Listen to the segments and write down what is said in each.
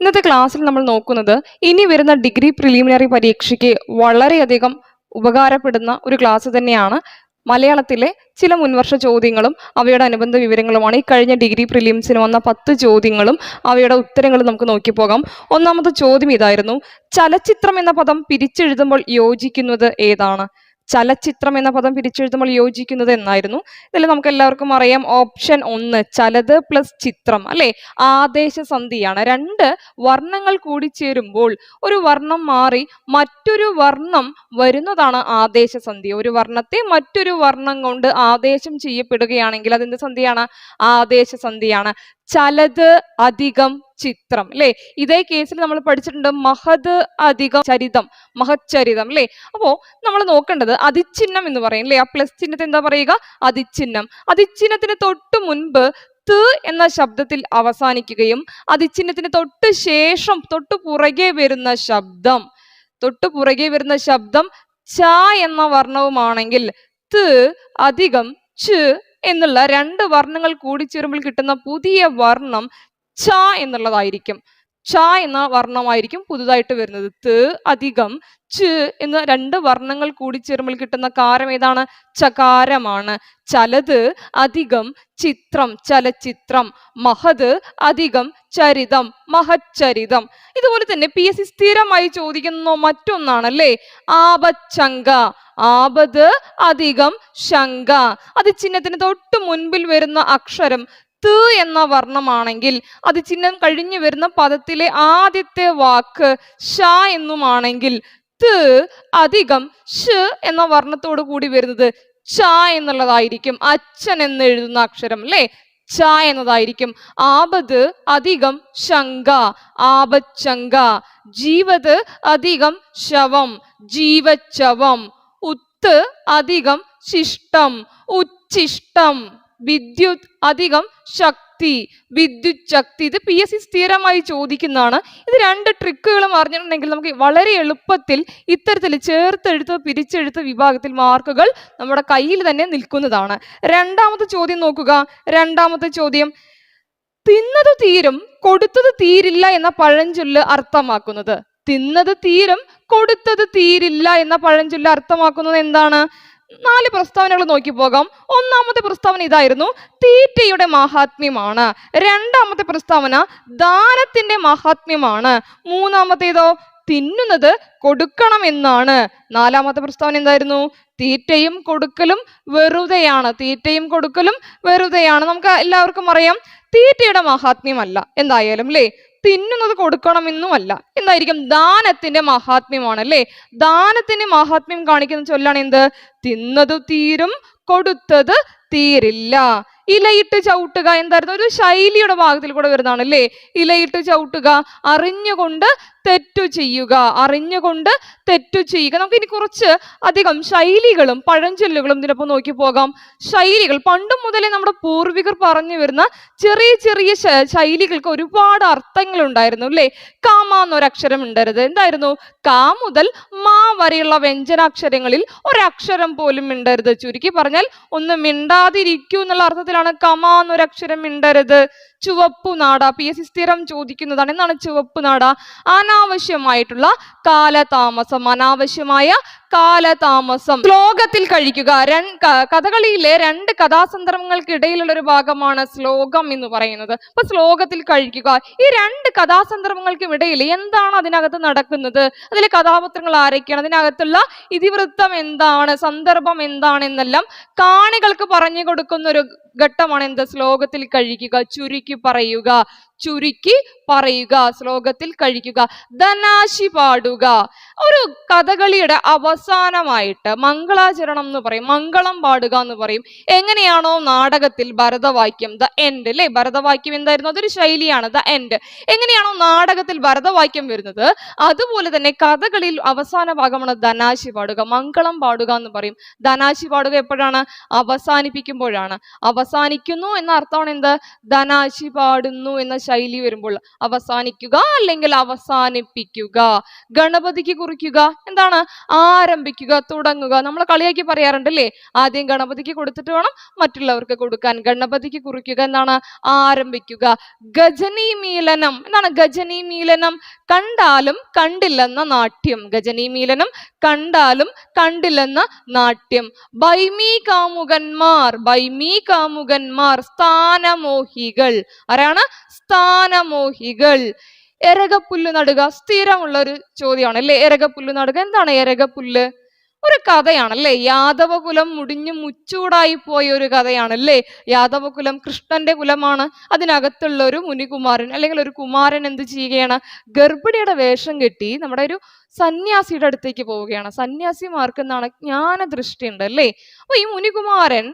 ഇന്നത്തെ ക്ലാസ്സിൽ നമ്മൾ നോക്കുന്നത് ഇനി വരുന്ന ഡിഗ്രി പ്രിലിമിനറി പരീക്ഷയ്ക്ക് വളരെയധികം ഉപകാരപ്പെടുന്ന ഒരു ക്ലാസ് തന്നെയാണ്. മലയാളത്തിലെ ചില മുൻവർഷ ചോദ്യങ്ങളും അവയുടെ അനുബന്ധ വിവരങ്ങളുമാണ്. ഈ കഴിഞ്ഞ ഡിഗ്രി പ്രിലിംസിന് വന്ന 10 ചോദ്യങ്ങളും അവയുടെ ഉത്തരങ്ങളും നമുക്ക് നോക്കിപ്പോകാം. ഒന്നാമത്തെ ചോദ്യം ഇതായിരുന്നു: ചലച്ചിത്രം എന്ന പദം പിരിച്ചെഴുതുമ്പോൾ യോജിക്കുന്നത് ഏതാണ്? ചലച്ചിത്രം എന്ന പദം പിരിച്ചെഴുതുമ്പോൾ യോജിക്കുന്നത് എന്നായിരുന്നു. ഇതിൽ നമുക്ക് എല്ലാവർക്കും അറിയാം, ഓപ്ഷൻ 1 ചലത് പ്ലസ് ചിത്രം അല്ലെ, ആദേശസന്ധിയാണ്. 2 വർണ്ണങ്ങൾ കൂടി ചേരുമ്പോൾ ഒരു വർണ്ണം മാറി മറ്റൊരു വർണ്ണം വരുന്നതാണ് ആദേശസന്ധി. ഒരു വർണ്ണത്തെ മറ്റൊരു വർണ്ണം കൊണ്ട് ആദേശം ചെയ്യപ്പെടുകയാണെങ്കിൽ അതെന്ത് സന്ധിയാണ്? ആദേശസന്ധിയാണ്. ചലത് അധികം ചിത്രം അല്ലെ, ഇതേ കേസിൽ നമ്മൾ പഠിച്ചിട്ടുണ്ട് മഹത് അധികം ചരിതം, മഹച്ചരിതം അല്ലെ. അപ്പോ നമ്മൾ നോക്കേണ്ടത് അതിഛിന്നം എന്ന് പറയും അല്ലെ. ആ പ്ലസ് ചിഹ്നത്തെ എന്താ പറയുക? അതിഛിന്നം. അതിഛിന്നത്തിന് തൊട്ട് മുൻപ് ത് എന്ന ശബ്ദത്തിൽ അവസാനിക്കുകയും അതിഛിന്നത്തിന് തൊട്ട് ശേഷം തൊട്ടു പുറകെ വരുന്ന ശബ്ദം ച എന്ന വർണ്ണവുമാണെങ്കിൽ ത് അധികം ച് എന്നുള്ള 2 വർണ്ണങ്ങൾ കൂടിച്ചേരുമ്പോൾ കിട്ടുന്ന പുതിയ വർണ്ണം ച എന്നുള്ളതായിരിക്കും. ച എന്ന വർണ്ണമായിരിക്കും പുതുതായിട്ട് വരുന്നത്. ത് അധികം ച് എന്ന 2 വർണ്ണങ്ങൾ കൂടിച്ചേരുമ്പോൾ കിട്ടുന്ന കാരം ഏതാണ്? ചകാരമാണ്. ചലത് അധികം ചിത്രം ചലച്ചിത്രം, മഹത് അധികം ചരിതം മഹച്ചരിതം. ഇതുപോലെ തന്നെ PSC സ്ഥിരമായി ചോദിക്കുന്ന മറ്റൊന്നാണ് അല്ലേ, ആപച്ചങ്ക. ആപത് അധികം ശങ്ക. അത് ചിഹ്നത്തിന് തൊട്ട് മുൻപിൽ വരുന്ന അക്ഷരം ത് എന്ന വർണ്ണമാണെങ്കിൽ അത് ചിഹ്നം കഴിഞ്ഞു വരുന്ന പദത്തിലെ ആദ്യത്തെ വാക്ക് ഷ എന്നുമാണെങ്കിൽ ത് അധികം ഷ് എന്ന വർണ്ണത്തോട് കൂടി വരുന്നത് ച എന്നുള്ളതായിരിക്കും. അച്ഛൻ എന്ന് എഴുതുന്ന അക്ഷരം അല്ലെ, ച എന്നതായിരിക്കും. ആപത് അധികം ശങ്ക, ആപച്ചങ്ക. ജീവത് അധികം ശവം, ജീവച്ചവം. ഉത്ത് അധികം ശിഷ്ടം, ഉച്ഛിഷ്ടം. വിദ്യുത് അധികം ശക്തി, വിദ്യുത് ശക്തി. ഇത് PSC സ്ഥിരമായി ചോദിക്കുന്നതാണ്. ഇത് 2 ട്രിക്കുകളും അറിഞ്ഞിട്ടുണ്ടെങ്കിൽ നമുക്ക് വളരെ എളുപ്പത്തിൽ ഇത്തരത്തിൽ ചേർത്തെഴുത്ത് പിരിച്ചെഴുത്ത് വിഭാഗത്തിൽ മാർക്കുകൾ നമ്മുടെ കയ്യിൽ തന്നെ നിൽക്കുന്നതാണ്. രണ്ടാമത്തെ ചോദ്യം നോക്കുക. രണ്ടാമത്തെ ചോദ്യം: തിന്നത് തീരും കൊടുത്തത് തീരില്ല എന്ന പഴഞ്ചൊല്ല് അർത്ഥമാക്കുന്നത്. തിന്നത് തീരും കൊടുത്തത് തീരില്ല എന്ന പഴഞ്ചൊല്ല് അർത്ഥമാക്കുന്നത് എന്താണ്? 4 പ്രസ്താവനകൾ നോക്കി പോകാം. ഒന്നാമത്തെ പ്രസ്താവന ഇതായിരുന്നു: തീറ്റയുടെ മാഹാത്മ്യമാണ്. രണ്ടാമത്തെ പ്രസ്താവന ദാനത്തിന്റെ മാഹാത്മ്യമാണ്. മൂന്നാമത്തേതോ തിന്നുന്നത് കൊടുക്കണം എന്നാണ്. നാലാമത്തെ പ്രസ്താവന എന്തായിരുന്നു? തീറ്റയും കൊടുക്കലും വെറുതെയാണ്. തീറ്റയും കൊടുക്കലും വെറുതെയാണ്. നമുക്ക് എല്ലാവർക്കും അറിയാം തീറ്റയുടെ മാഹാത്മ്യമല്ല എന്തായാലും അല്ലേ, തിന്നുന്നത് കൊടുക്കണമെന്നുമല്ല. എന്തായിരിക്കും? ദാനത്തിന്റെ മഹാത്മ്യമാണ് അല്ലെ. ദാനത്തിന്റെ മഹാത്മ്യം കാണിക്കുന്ന ചൊല്ലാണ് എന്ത്? തിന്നതു തീരും കൊടുത്തത് തീരില്ല. ഇലയിട്ട് ചവിട്ടുക എന്തായിരുന്നു? ഒരു ശൈലിയുടെ ഭാഗത്തിൽ കൂടെ വരുന്നതാണ് അല്ലേ. ഇലയിട്ട് ചവിട്ടുക, അറിഞ്ഞുകൊണ്ട് തെറ്റു ചെയ്യുക, അറിഞ്ഞുകൊണ്ട് തെറ്റു ചെയ്യുക. നമുക്ക് ഇനി കുറച്ച് അധികം ശൈലികളും പഴഞ്ചൊല്ലുകളും ഇതിനൊപ്പം നോക്കി പോകാം. ശൈലികൾ പണ്ട് മുതലേ നമ്മുടെ പൂർവികർ പറഞ്ഞു വരുന്ന ചെറിയ ചെറിയ ശൈലികൾക്ക് ഒരുപാട് അർത്ഥങ്ങൾ ഉണ്ടായിരുന്നു അല്ലേ. കാമ എന്നൊരക്ഷരം ഉണ്ടായിരുന്നു. എന്തായിരുന്നു? കാ മുതൽ മാ വരെയുള്ള വ്യഞ്ജനാക്ഷരങ്ങളിൽ ഒരക്ഷരം പോലും മിണ്ടരുത്. ചുരുക്കി പറഞ്ഞാൽ ഒന്ന് മിണ്ടാതിരിക്കൂ എന്നുള്ള അർത്ഥത്തിലാണ് കമ എന്നൊരക്ഷരം മിണ്ടരുത്. ചുവപ്പു നാട PSC സ്ഥിരം ചോദിക്കുന്നതാണ്. എന്താണ് ചുവപ്പു നാട? അനാവശ്യമായിട്ടുള്ള കാലതാമസം, അനാവശ്യമായ കാലതാമസം. ശ്ലോകത്തിൽ കഴിക്കുക. കഥകളിയിലെ 2 കഥാസന്ദർഭങ്ങൾക്കിടയിലുള്ള ഒരു ഭാഗമാണ് ശ്ലോകം എന്ന് പറയുന്നത്. അപ്പൊ ശ്ലോകത്തിൽ കഴിക്കുക. ഈ 2 കഥാസന്ദർഭങ്ങൾക്കും ഇടയിൽ എന്താണ് അതിനകത്ത് നടക്കുന്നത്? അതിലെ കഥാപാത്രങ്ങൾ ആരൊക്കെയാണ്? അതിനകത്തുള്ള ഇതിവൃത്തം എന്താണ്, സന്ദർഭം എന്താണ് എന്നെല്ലാം കാണികൾക്ക് പറഞ്ഞു കൊടുക്കുന്ന ഒരു ഘട്ടമാണ് എന്ത്? ശ്ലോകത്തിൽ കഴിക്കുക. ചുരുക്കി പറയുക, ചുരുക്കി പറയുക, ശ്ലോകത്തിൽ കഴിക്കുക. ധനാശി പാടുക. ഒരു കഥകളിയുടെ അവസാനമായിട്ട് മംഗളാചരണം എന്ന് പറയും, മംഗളം പാടുക എന്ന് പറയും. എങ്ങനെയാണോ നാടകത്തിൽ ഭരതവാക്യം ദ എൻഡ് അല്ലെ, ഭരതവാക്യം എന്തായിരുന്നു? അതൊരു ശൈലിയാണ്, ദ എൻഡ്. എങ്ങനെയാണോ നാടകത്തിൽ ഭരതവാക്യം വരുന്നത്, അതുപോലെ തന്നെ കഥകളിൽ അവസാന ഭാഗമാണ് ധനാശി പാടുക, മംഗളം പാടുക എന്ന് പറയും. ധനാശി പാടുക എപ്പോഴാണ്? അവസാനിപ്പിക്കുമ്പോഴാണ്. അവസാനിക്കുന്നു എന്ന അർത്ഥമാണ് എന്ത്? ധനാശി പാടുന്നു എന്ന ശൈലി വരുമ്പോൾ അവസാനിക്കുക അല്ലെങ്കിൽ അവസാനിപ്പിക്കുക. ഗണപതിക്ക് കുറിക്കുക എന്താണ്? ആരംഭിക്കുക, തുടങ്ങുക. നമ്മൾ കളിയാക്കി പറയാറുണ്ടല്ലേ, ആദ്യം ഗണപതിക്ക് കൊടുത്തിട്ട് വേണം മറ്റുള്ളവർക്ക് കൊടുക്കാൻ. ഗണപതിക്ക് കുറിക്കുക എന്താണ്? ആരംഭിക്കുക. ഗജനി മീലനം എന്താണ്? ഗജനി മീലനം കണ്ടാലും കണ്ടില്ലെന്ന നാട്യം. ഗജനി മീലനം കണ്ടാലും കണ്ടില്ലെന്ന നാട്യം. ഭൈമീ കാമുകന്മാർ, ഭൈമീ കാമുകന്മാർ സ്ഥാനമോഹികൾ. ആരാണ്? സ്ഥാനമോഹികൾ. എരകപ്പുല്ല് നടുക സ്ഥിരമുള്ള ഒരു ചോദ്യമാണ് അല്ലെ. എരകപ്പുല്ല് നടുക എന്താണ്? എരകപ്പുല്ല് ഒരു കഥയാണല്ലേ. യാദവകുലം മുടിഞ്ഞു മുച്ചൂടായി പോയ ഒരു കഥയാണല്ലേ. യാദവകുലം കൃഷ്ണന്റെ കുലമാണ്. അതിനകത്തുള്ള ഒരു മുനികുമാരൻ അല്ലെങ്കിൽ ഒരു കുമാരൻ എന്ത് ചെയ്യുകയാണ്? ഗർഭിണിയുടെ വേഷം കെട്ടി നമ്മുടെ ഒരു സന്യാസിയുടെ അടുത്തേക്ക് പോവുകയാണ്. സന്യാസിമാർക്ക് എന്താണ്? ജ്ഞാനദൃഷ്ടി ഉണ്ട് അല്ലേ. അപ്പൊ ഈ മുനികുമാരൻ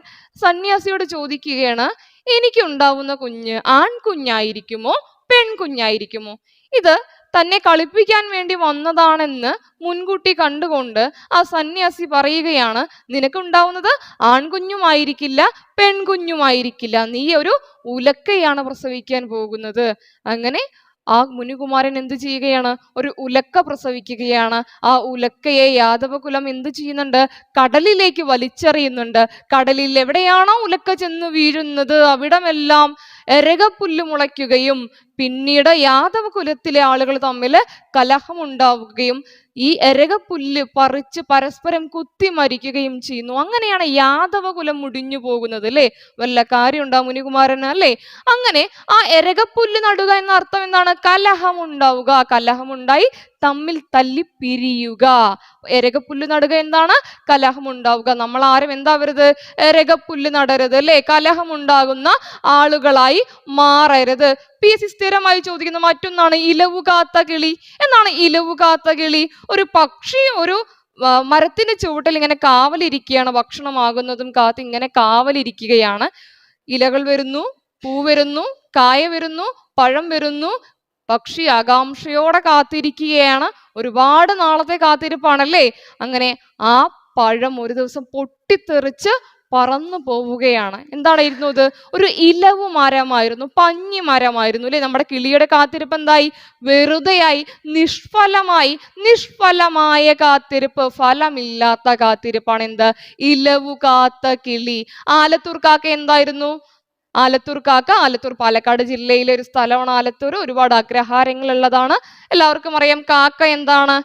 സന്യാസിയോട് ചോദിക്കുകയാണ്, എനിക്കുണ്ടാവുന്ന കുഞ്ഞ് ആൺകുഞ്ഞായിരിക്കുമോ പെൺകുഞ്ഞായിരിക്കുമോ? ഇത് തന്നെ കളിപ്പിക്കാൻ വേണ്ടി വന്നതാണെന്ന് മുൻകൂട്ടി കണ്ടുകൊണ്ട് ആ സന്യാസി പറയുകയാണ്, നിനക്കുണ്ടാവുന്നത് ആൺകുഞ്ഞുമായിരിക്കില്ല പെൺകുഞ്ഞുമായിരിക്കില്ല, നീ ഒരു ഉലക്കയാണ് പ്രസവിക്കാൻ പോകുന്നത്. അങ്ങനെ ആ മുനികുമാരൻ എന്ത് ചെയ്യുകയാണ്? ഒരു ഉലക്ക പ്രസവിക്കുകയാണ്. ആ ഉലക്കയെ യാദവകുലം എന്ത് ചെയ്യുന്നുണ്ട്? കടലിലേക്ക് വലിച്ചെറിയുന്നുണ്ട്. കടലിൽ എവിടെയാണോ ഉലക്ക ചെന്ന് വീഴുന്നത് അവിടമെല്ലാം എരകപ്പുല്ല് മുളയ്ക്കുകയും പിന്നീട് യാദവകുലത്തിലെ ആളുകൾ തമ്മിൽ കലഹമുണ്ടാവുകയും ഈ എരകപ്പുല്ല് പറിച്ച് പരസ്പരം കുത്തി മരിക്കുകയും ചെയ്യുന്നു. അങ്ങനെയാണ് യാദവകുലം മുടിഞ്ഞു പോകുന്നത് അല്ലെ. വല്ല കാര്യം ഉണ്ടാ മുനികുമാരന് അല്ലെ. അങ്ങനെ ആ എരകപ്പുല്ല് നടുക എന്ന അർത്ഥം എന്താണ്? കലഹമുണ്ടാവുക. കലഹമുണ്ടായി തമ്മിൽ തല്ലി പിരിയുക. എരകപ്പുല്ല് നടുക എന്താണ്? കലഹമുണ്ടാവുക. നമ്മൾ ആരും എന്താവരുത്? എരകപ്പുല്ല് നടരുത് അല്ലെ. കലഹമുണ്ടാകുന്ന ആളുകളായി മാറരുത്. PSC സ്ഥിരമായി ചോദിക്കുന്ന മറ്റൊന്നാണ് ഇലവു കാത്ത കിളി. എന്താണ് ഇലവു കാത്ത കിളി? ഒരു പക്ഷി ഒരു മരത്തിന്റെ ചുവട്ടിൽ ഇങ്ങനെ കാവലിരിക്കുകയാണ്. ഭക്ഷണമാകുന്നതും കാത്ത് ഇങ്ങനെ കാവലിരിക്കുകയാണ്. ഇലകൾ വരുന്നു, പൂ വരുന്നു, കായ വരുന്നു, പഴം വരുന്നു. പക്ഷി ആകാംക്ഷയോടെ കാത്തിരിക്കുകയാണ്. ഒരുപാട് നാളത്തെ കാത്തിരിപ്പാണല്ലേ. അങ്ങനെ ആ പഴം ഒരു ദിവസം പൊട്ടിത്തെറിച്ച് പറന്നു പോവുകയാണ്. എന്തായിരുന്നു ഇത്? ഒരു ഇലവു മരമായിരുന്നു, പഞ്ഞി മരമായിരുന്നു അല്ലെ. നമ്മുടെ കിളിയുടെ കാത്തിരിപ്പ് എന്തായി? വെറുതെയായി, നിഷ്ഫലമായി. നിഷ്ഫലമായ കാത്തിരിപ്പ്, ഫലമില്ലാത്ത കാത്തിരിപ്പാണ് എന്ത്? ഇലവു കാത്ത കിളി. ആലത്തൂർ കാക്ക എന്തായിരുന്നു? ആലത്തൂർ കാക്ക, ആലത്തൂർ പാലക്കാട് ജില്ലയിലെ ഒരു സ്ഥലമാണ് ആലത്തൂർ. ഒരുപാട് അഗ്രഹാരങ്ങൾ ഉള്ളതാണ്. എല്ലാവർക്കും അറിയാം. കാക്ക എന്താണ്?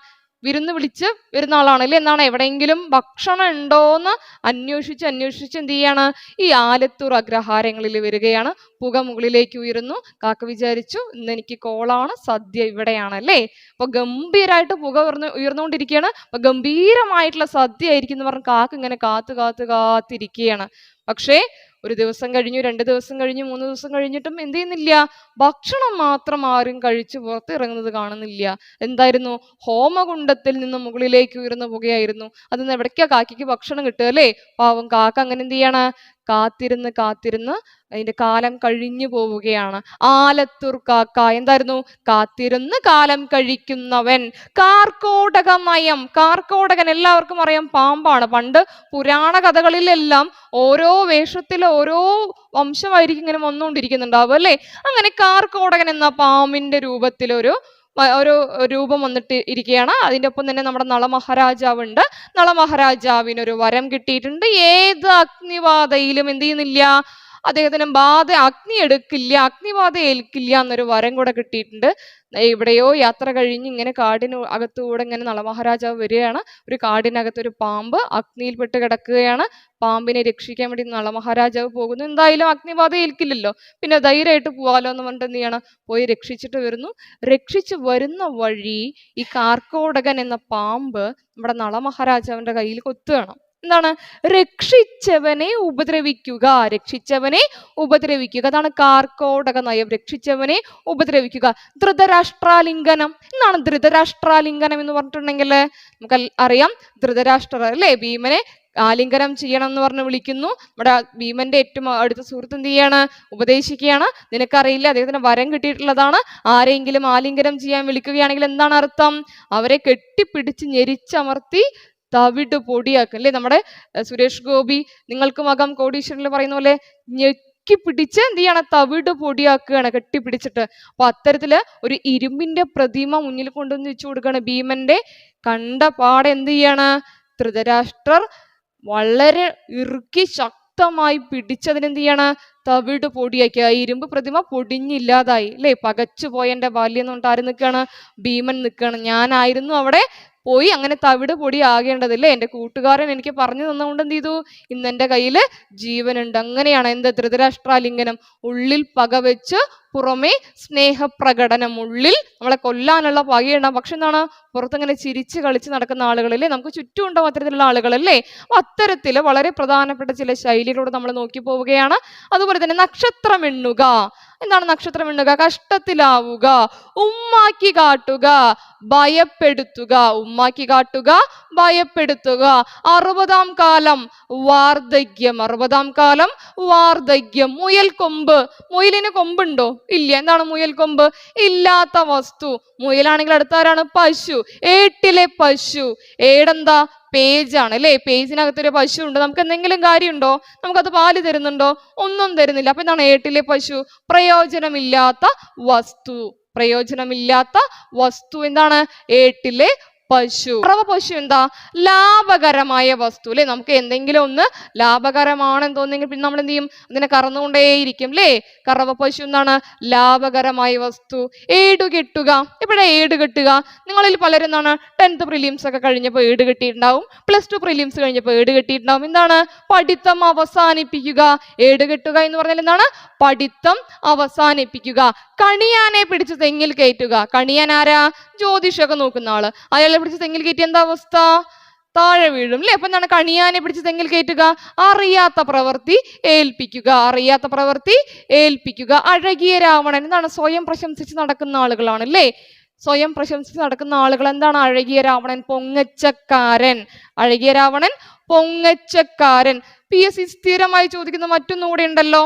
വിരുന്ന് വിളിച്ച് വരുന്ന ആളാണ് അല്ലെ. എന്താണ്? എവിടെയെങ്കിലും ഭക്ഷണം ഉണ്ടോന്ന് അന്വേഷിച്ച് എന്ത് ചെയ്യാണ്? ഈ ആലത്തൂർ അഗ്രഹാരങ്ങളിൽ വരികയാണ്. പുക മുകളിലേക്ക് ഉയരുന്നു. കാക്ക വിചാരിച്ചു, ഇന്ന് എനിക്ക് കോളാണ്, സദ്യ ഇവിടെയാണ് അല്ലേ. അപ്പൊ ഗംഭീരമായിട്ട് പുക ഉയർന്നുകൊണ്ടിരിക്കുകയാണ്. അപ്പൊ ഗംഭീരമായിട്ടുള്ള സദ്യ ആയിരിക്കും എന്ന് പറഞ്ഞ് കാക്ക ഇങ്ങനെ കാത്തിരിക്കുകയാണ്. പക്ഷേ ഒരു ദിവസം കഴിഞ്ഞു, 2 ദിവസം കഴിഞ്ഞു, 3 ദിവസം കഴിഞ്ഞിട്ടും എന്ത് ചെയ്യുന്നില്ല? ഭക്ഷണം മാത്രം ആരും കഴിച്ചു പുറത്തിറങ്ങുന്നത് കാണുന്നില്ല. എന്തായിരുന്നു? ഹോമകുണ്ടത്തിൽ നിന്ന് മുകളിലേക്ക് ഉയർന്ന പുകയായിരുന്നു. അതിന്ന് എവിടേക്കാ കാക്കയ്ക്ക് ഭക്ഷണം കിട്ടുക അല്ലേ. പാവം കാക്ക അങ്ങനെ എന്ത് ചെയ്യാണ്? കാത്തിരുന്ന് അതിന്റെ കാലം കഴിഞ്ഞു പോവുകയാണ്. ആലത്തൂർ കാക്ക എന്തായിരുന്നു? കാത്തിരുന്ന് കാലം കഴിക്കുന്നവൻ. കാർക്കോടക നയം. കാർക്കോടകൻ എല്ലാവർക്കും അറിയാം, പാമ്പാണ്. പണ്ട് പുരാണ കഥകളിലെല്ലാം ഓരോ വേഷത്തിൽ ഓരോ വംശമായിരിക്കും ഇങ്ങനെ വന്നുകൊണ്ടിരിക്കുന്നുണ്ടാവും അല്ലെ. അങ്ങനെ കാർക്കോടകൻ എന്ന പാമ്പിന്റെ രൂപത്തിൽ ഒരു രൂപം വന്നിട്ട് ഇരിക്കുകയാണ്. അതിൻ്റെ ഒപ്പം തന്നെ നമ്മുടെ നളമഹാരാജാവ് ഉണ്ട്. നളമഹാരാജാവിനൊരു വരം കിട്ടിയിട്ടുണ്ട്. ഏത് അഗ്നിബാധയിലും എന്ത് ചെയ്യുന്നില്ല? അദ്ദേഹത്തിന് അഗ്നി അഗ്നിബാധ ഏൽക്കില്ല എന്നൊരു വരം കൂടെ കിട്ടിയിട്ടുണ്ട്. എവിടെയോ യാത്ര കഴിഞ്ഞ് ഇങ്ങനെ കാടിന് അകത്തൂടെ ഇങ്ങനെ നളമഹാരാജാവ് വരികയാണ്. ഒരു കാടിനകത്ത് ഒരു പാമ്പ് അഗ്നിയിൽപ്പെട്ട് കിടക്കുകയാണ്. പാമ്പിനെ രക്ഷിക്കാൻ വേണ്ടി നളമഹാരാജാവ് പോകുന്നു. എന്തായാലും അഗ്നിബാധ ഏൽക്കില്ലല്ലോ, പിന്നെ ധൈര്യമായിട്ട് പോവാലോ എന്ന് പറഞ്ഞിട്ട് എന്ത് ചെയ്യണം? പോയി രക്ഷിച്ചിട്ട് വരുന്നു. രക്ഷിച്ചു വരുന്ന വഴി ഈ കാർക്കോടകൻ എന്ന പാമ്പ് നമ്മുടെ നളമഹാരാജാവിന്റെ കയ്യിൽ കൊത്തുകയാണ്. എന്താണ്? രക്ഷിച്ചവനെ ഉപദ്രവിക്കുക. അതാണ് കാർക്കോടക നയം. രക്ഷിച്ചവനെ ഉപദ്രവിക്കുക. ധൃതരാഷ്ട്രാലിംഗനം. എന്താണ് ധൃതരാഷ്ട്രാലിംഗനം എന്ന് പറഞ്ഞിട്ടുണ്ടെങ്കിൽ നമുക്ക് അറിയാം, ധൃതരാഷ്ട്രർ അല്ലെ ഭീമനെ ആലിംഗനം ചെയ്യണം എന്ന് പറഞ്ഞ് വിളിക്കുന്നു. നമ്മുടെ ഭീമന്റെ ഏറ്റവും അടുത്ത സുഹൃത്ത് എന്ത് ചെയ്യാണ്? ഉപദേശിക്കുകയാണ്. നിനക്കറിയില്ല, അദ്ദേഹത്തിന് വരം കിട്ടിയിട്ടുള്ളതാണ്. ആരെങ്കിലും ആലിംഗനം ചെയ്യാൻ വിളിക്കുകയാണെങ്കിൽ എന്താണ് അർത്ഥം? അവരെ കെട്ടിപ്പിടിച്ച് ഞെരിച്ചമർത്തി തവിട് പൊടിയാക്കും അല്ലെ. നമ്മുടെ സുരേഷ് ഗോപി നിങ്ങൾക്ക് മകം കോടീശ്വരനിൽ പറയുന്ന പോലെ ഇറുക്കി പിടിച്ച് എന്ത് ചെയ്യണം, തവിട് പൊടിയാക്കുകയാണ് കെട്ടിപ്പിടിച്ചിട്ട്. അപ്പൊ അത്തരത്തില് ഒരു ഇരുമ്പിന്റെ പ്രതിമ മുന്നിൽ കൊണ്ടുവന്ന് വെച്ചു കൊടുക്കുകയാണ് ഭീമന്റെ. കണ്ട പാടെ എന്ത് ചെയ്യാണ്, ധൃതരാഷ്ട്രർ വളരെ ഇറുക്കി ശക്തമായി പിടിച്ചതിനെന്ത് ചെയ്യാണ്, തവിട് പൊടിയാക്കി. ആ ഇരുമ്പ് പ്രതിമ പൊടിഞ്ഞില്ലാതായി അല്ലെ. പകച്ചു പോയ എന്റെ ബാല്യം എന്ന് പറഞ്ഞിട്ട് ആര് നിൽക്കുകയാണ്, ഭീമൻ നിൽക്കുകയാണ്. ഞാനായിരുന്നു അവിടെ പോയി അങ്ങനെ തവിട് പൊടി ആകേണ്ടതില്ലേ, എൻ്റെ കൂട്ടുകാരൻ എനിക്ക് പറഞ്ഞു തന്നുകൊണ്ട് എന്ത് ചെയ്തു, ഇന്ന് എൻ്റെ കയ്യിൽ ജീവനുണ്ട്. അങ്ങനെയാണ് എന്ത് ധൃതരാഷ്ട്രാലിംഗനം. ഉള്ളിൽ പകവെച്ച് പുറമേ സ്നേഹപ്രകടനം. ഉള്ളിൽ നമ്മളെ കൊല്ലാനുള്ള പകയുണ്ടാവും, പക്ഷെ എന്താണ്, പുറത്തങ്ങനെ ചിരിച്ച് കളിച്ച് നടക്കുന്ന ആളുകളല്ലേ, നമുക്ക് ചുറ്റും ഉണ്ടാവും അത്തരത്തിലുള്ള ആളുകളല്ലേ. അപ്പൊ അത്തരത്തില് വളരെ പ്രധാനപ്പെട്ട ചില ശൈലികളോട് നമ്മൾ നോക്കി പോവുകയാണ്. അതുപോലെ തന്നെ നക്ഷത്രം എണ്ണുക. എന്താണ് നക്ഷത്രം എണ്ണുക? കഷ്ടത്തിലാവുക, ഉമ്മാക്കി കാട്ടുക, ഭയപ്പെടുത്തുക. ഉമ്മാക്കി കാട്ടുക, ഭയപ്പെടുത്തുക. 60-ാം കാലം വാർദ്ധക്യം. 60-ാം കാലം വാർദ്ധക്യം. മുയൽ കൊമ്പ്. മുയലിന് കൊമ്പുണ്ടോ? ഇല്ല. എന്താണ് മുയൽ കൊമ്പ്? ഇല്ലാത്ത വസ്തു. മുയലാണെങ്കിൽ അടുത്താരാണ്? പശു. ഏട്ടിലെ പശു. ഏടെന്താ? പേജാണ് അല്ലെ. പേജിനകത്തൊരു പശു ഉണ്ട്. നമുക്ക് എന്തെങ്കിലും കാര്യമുണ്ടോ? നമുക്കത് പാല് തരുന്നുണ്ടോ? ഒന്നും തരുന്നില്ല. അപ്പൊ എന്താണ് ഏട്ടിലെ പശു? പ്രയോജനമില്ലാത്ത വസ്തു. പ്രയോജനമില്ലാത്ത വസ്തു എന്താണ്? ഏട്ടിലെ പശു. കറവ പശു എന്താ? ലാഭകരമായ വസ്തു അല്ലെ. നമുക്ക് എന്തെങ്കിലും ഒന്ന് ലാഭകരമാണെന്ന് തോന്നിയെങ്കിൽ പിന്നെ നമ്മൾ എന്ത് ചെയ്യും? അതിനെ കറന്നുകൊണ്ടേയിരിക്കും അല്ലേ. കറവ പശു എന്താണ്? ലാഭകരമായ വസ്തു. ഏടു കെട്ടുക. ഇവിടെ ഏട് കെട്ടുക. നിങ്ങളിൽ പലരും എന്താണ് 10th പ്രിലിംസ് ഒക്കെ കഴിഞ്ഞപ്പോൾ ഏട് കെട്ടിയിട്ടുണ്ടാവും, +2 പ്രിലിംസ് കഴിഞ്ഞപ്പോൾ ഏട് കെട്ടിയിട്ടുണ്ടാവും. എന്താണ്? പഠിത്തം അവസാനിപ്പിക്കുക. ഏട് കെട്ടുക എന്ന് പറഞ്ഞാൽ എന്താണ്? പഠിത്തം അവസാനിപ്പിക്കുക. കണിയാനെ പിടിച്ച് തെങ്ങിൽ കയറ്റുക. കണിയാൻ ആരാ? ജ്യോതിഷമൊക്കെ നോക്കുന്ന ആള്. അയാളെ പിടിച്ച് തെങ്ങിൽ കയറ്റി എന്താ അവസ്ഥ? താഴെ വീഴും അല്ലെ. അപ്പൊ എന്താണ്? കണിയാനെ പിടിച്ച് തെങ്ങിൽ കയറ്റുക. അറിയാത്ത പ്രവൃത്തി ഏൽപ്പിക്കുക. അറിയാത്ത പ്രവൃത്തി ഏൽപ്പിക്കുക. അഴകിയ രാവണൻ. എന്താണ്? സ്വയം പ്രശംസിച്ച് നടക്കുന്ന ആളുകളാണ് അല്ലേ. സ്വയം പ്രശംസിച്ച് നടക്കുന്ന ആളുകൾ. എന്താണ് അഴകിയ രാവണൻ? പൊങ്ങച്ചക്കാരൻ. അഴകിയ രാവണൻ പൊങ്ങച്ചക്കാരൻ. PSC സ്ഥിരമായി ചോദിക്കുന്ന മറ്റൊന്നും കൂടെ ഉണ്ടല്ലോ.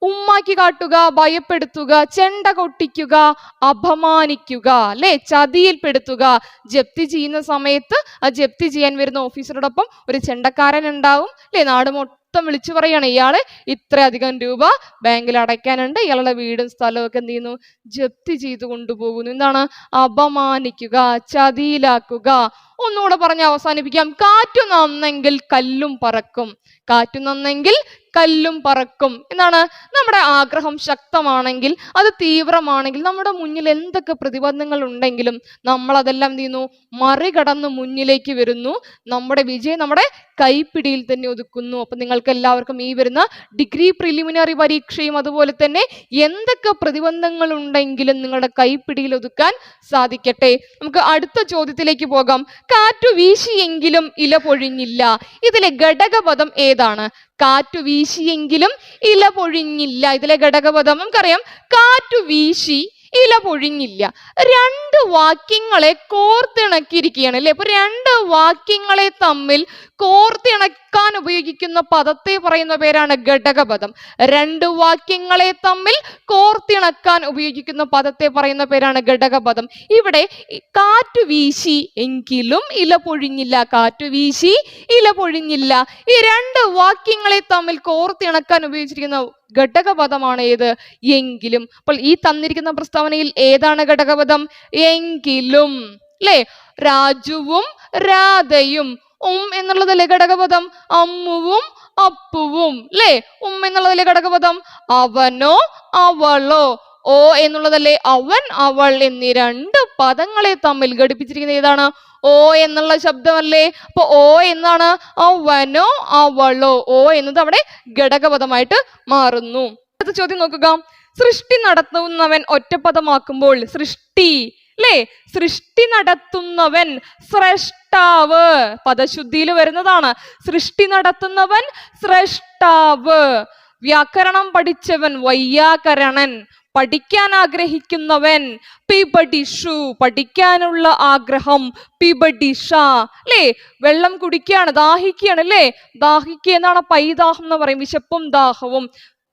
ഉമ്മാക്കി കാട്ടുക, ഭയപ്പെടുത്തുക, ചെണ്ട കൊട്ടിക്കുക, അപമാനിക്കുക അല്ലെ, ചതിയിൽപ്പെടുത്തുക. ജപ്തി ചെയ്യുന്ന സമയത്ത് ആ ജപ്തി ചെയ്യാൻ വരുന്ന ഓഫീസറോടൊപ്പം ഒരു ചെണ്ടക്കാരൻ ഉണ്ടാവും അല്ലെ. നാട് മൊത്തം വിളിച്ചു പറയാണ്, ഇയാള് ഇത്രയധികം രൂപ ബാങ്കിൽ അടയ്ക്കാനുണ്ട്, ഇയാളുടെ വീടും സ്ഥലവും ഒക്കെ എന്ത് ചെയ്യുന്നു? ജപ്തി ചെയ്തു കൊണ്ടുപോകുന്നു. എന്താണ്? അപമാനിക്കുക, ചതിയിലാക്കുക. ഒന്നുകൂടെ പറഞ്ഞ് അവസാനിപ്പിക്കാം. കാറ്റു നന്നെങ്കിൽ കല്ലും പറക്കും. കാറ്റു നന്നെങ്കിൽ കല്ലും പറക്കും. എന്താണ്? നമ്മുടെ ആഗ്രഹം ശക്തമാണെങ്കിൽ, അത് തീവ്രമാണെങ്കിൽ, നമ്മുടെ മുന്നിൽ എന്തൊക്കെ പ്രതിബന്ധങ്ങൾ ഉണ്ടെങ്കിലും നമ്മൾ അതെല്ലാം എന്ത് ചെയ്യുന്നു? മറികടന്ന് മുന്നിലേക്ക് വരുന്നു. നമ്മുടെ വിജയം നമ്മുടെ കൈപ്പിടിയിൽ തന്നെ ഒതുക്കുന്നു. അപ്പൊ നിങ്ങൾക്ക് എല്ലാവർക്കും ഈ വരുന്ന ഡിഗ്രി പ്രിലിമിനറി പരീക്ഷയും അതുപോലെ തന്നെ എന്തൊക്കെ പ്രതിബന്ധങ്ങൾ ഉണ്ടെങ്കിലും നിങ്ങളുടെ കൈപ്പിടിയിൽ ഒതുക്കാൻ സാധിക്കട്ടെ. നമുക്ക് അടുത്ത ചോദ്യത്തിലേക്ക് പോകാം. കാറ്റു വീശിയെങ്കിലും ഇല പൊഴിഞ്ഞില്ല. ഇതിലെ ഘടകപദം ഏതാണ്? കാറ്റു വീശിയെങ്കിലും ഇല പൊഴിഞ്ഞില്ല. ഇതിലെ ഘടകപദം നമുക്കറിയാം. കാറ്റു വീശി, ഇല പൊഴിഞ്ഞില്ല. 2 വാക്യങ്ങളെ കോർത്തിണക്കിയിരിക്കുകയാണ് അല്ലെ. അപ്പൊ 2 വാക്യങ്ങളെ തമ്മിൽ കോർത്തിണക്കാൻ ഉപയോഗിക്കുന്ന പദത്തെ പറയുന്ന പേരാണ് ഘടകപദം. 2 വാക്യങ്ങളെ തമ്മിൽ കോർത്തിണക്കാൻ ഉപയോഗിക്കുന്ന പദത്തെ പറയുന്ന പേരാണ് ഘടകപദം. ഇവിടെ കാറ്റു വീശി എങ്കിലും ഇല പൊഴിഞ്ഞില്ല. കാറ്റു വീശി, ഇല പൊഴിഞ്ഞില്ല. ഈ 2 വാക്യങ്ങളെ തമ്മിൽ കോർത്തിണക്കാൻ ഉപയോഗിച്ചിരിക്കുന്ന ഘടകപദമാണ് ഏത്? എങ്കിലും. അപ്പോൾ ഈ തന്നിരിക്കുന്ന പ്രസ്താവനയിൽ ഏതാണ് ഘടകപദം? എങ്കിലും അല്ലെ. രാജുവും രാധയും. എന്നുള്ളതല്ലേ ഘടകപദം. അമ്മുവും അപ്പുവും അല്ലെ. എന്നുള്ളതല്ലേ ഘടകപദം. അവനോ അവളോ. ഓ എന്നുള്ളതല്ലേ അവൻ അവൾ എന്നീ 2 പദങ്ങളെ തമ്മിൽ ഘടിപ്പിച്ചിരിക്കുന്നത് ഏതാണ്? ഓ എന്നുള്ള ശബ്ദമല്ലേ. അപ്പൊ ഓ എന്നാണ് അവനോ അവളോ. ഓ എന്നത് അവിടെ ഘടകപദമായിട്ട് മാറുന്നു. അടുത്ത ചോദ്യം നോക്കുക. സൃഷ്ടി നടത്തുന്നവൻ ഒറ്റപ്പദമാക്കുമ്പോൾ സൃഷ്ടി അല്ലെ. സൃഷ്ടി നടത്തുന്നവൻ സ്രഷ്ടാവ്. പദശുദ്ധിയിൽ വരുന്നതാണ്. സൃഷ്ടി നടത്തുന്നവൻ സ്രഷ്ടാവ്. വ്യാകരണം പഠിച്ചവൻ വൈയാകരണൻ. പഠിക്കാൻ ആഗ്രഹിക്കുന്നവൻ പിബഡിഷു. പഠിക്കാനുള്ള ആഗ്രഹം പിബഡിഷ അല്ലേ. വെള്ളം കുടിക്കുകയാണ്, ദാഹിക്കുകയാണ് അല്ലേ. ദാഹിക്കുക എന്നാണ് പൈദാഹം എന്ന് പറയും. വിശപ്പും ദാഹവും.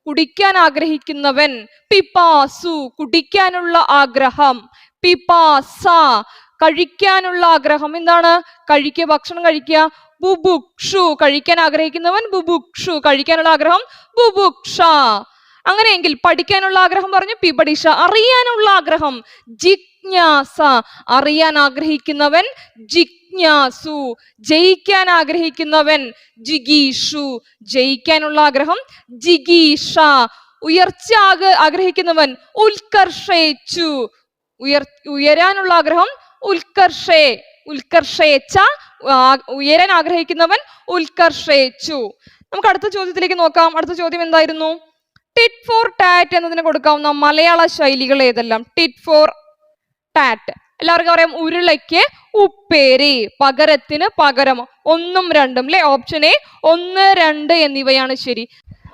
കുടിക്കാൻ ആഗ്രഹിക്കുന്നവൻ പിപാസു. കുടിക്കാനുള്ള ആഗ്രഹം. പിപാസ. കഴിക്കാനുള്ള ആഗ്രഹം. എന്താണ്? കഴിക്കുക, ഭക്ഷണം കഴിക്കുക. ബുഭുക്ഷു. കഴിക്കാൻ ആഗ്രഹിക്കുന്നവൻ ബുഭുക്ഷു. കഴിക്കാനുള്ള ആഗ്രഹം ബുഭുക്ഷ. അങ്ങനെയെങ്കിൽ പഠിക്കാനുള്ള ആഗ്രഹം പറഞ്ഞു പിപഠിഷ, അറിയാനുള്ള ആഗ്രഹം. ജിജ്ഞാസ, അറിയാൻ ആഗ്രഹിക്കുന്നവൻ. ജിജ്ഞാസു, ജയിക്കാൻ ആഗ്രഹിക്കുന്നവൻ. ജിഗീഷു, ജയിക്കാനുള്ള ആഗ്രഹം. ജിഗീഷ, ഉയർച്ച ആഗ്രഹിക്കുന്നവൻ. ഉത്കർഷേച്ചു, ഉയരാനുള്ള ആഗ്രഹം. ഉത്കർഷേ, ഉത്കർഷേച്ച, ഉയരാൻ ആഗ്രഹിക്കുന്നവൻ. ഉത്കർഷേച്ചു. നമുക്ക് അടുത്ത ചോദ്യത്തിലേക്ക് നോക്കാം. അടുത്ത ചോദ്യം എന്തായിരുന്നു? ടിറ്റ് ഫോർ ടാറ്റ് എന്നതിന് കൊടുക്കാവുന്ന മലയാള ശൈലികൾ ഏതെല്ലാം? ടിറ്റ് ഫോർ ടാറ്റ് എല്ലാവർക്കും അറിയാം. ഉരുളയ്ക്ക് ഉപ്പേരി, പകരത്തിന് പകരം. 1ഉം 2ഉം അല്ലെ. ഓപ്ഷൻ എ 1, 2 എന്നിവയാണ് ശരി.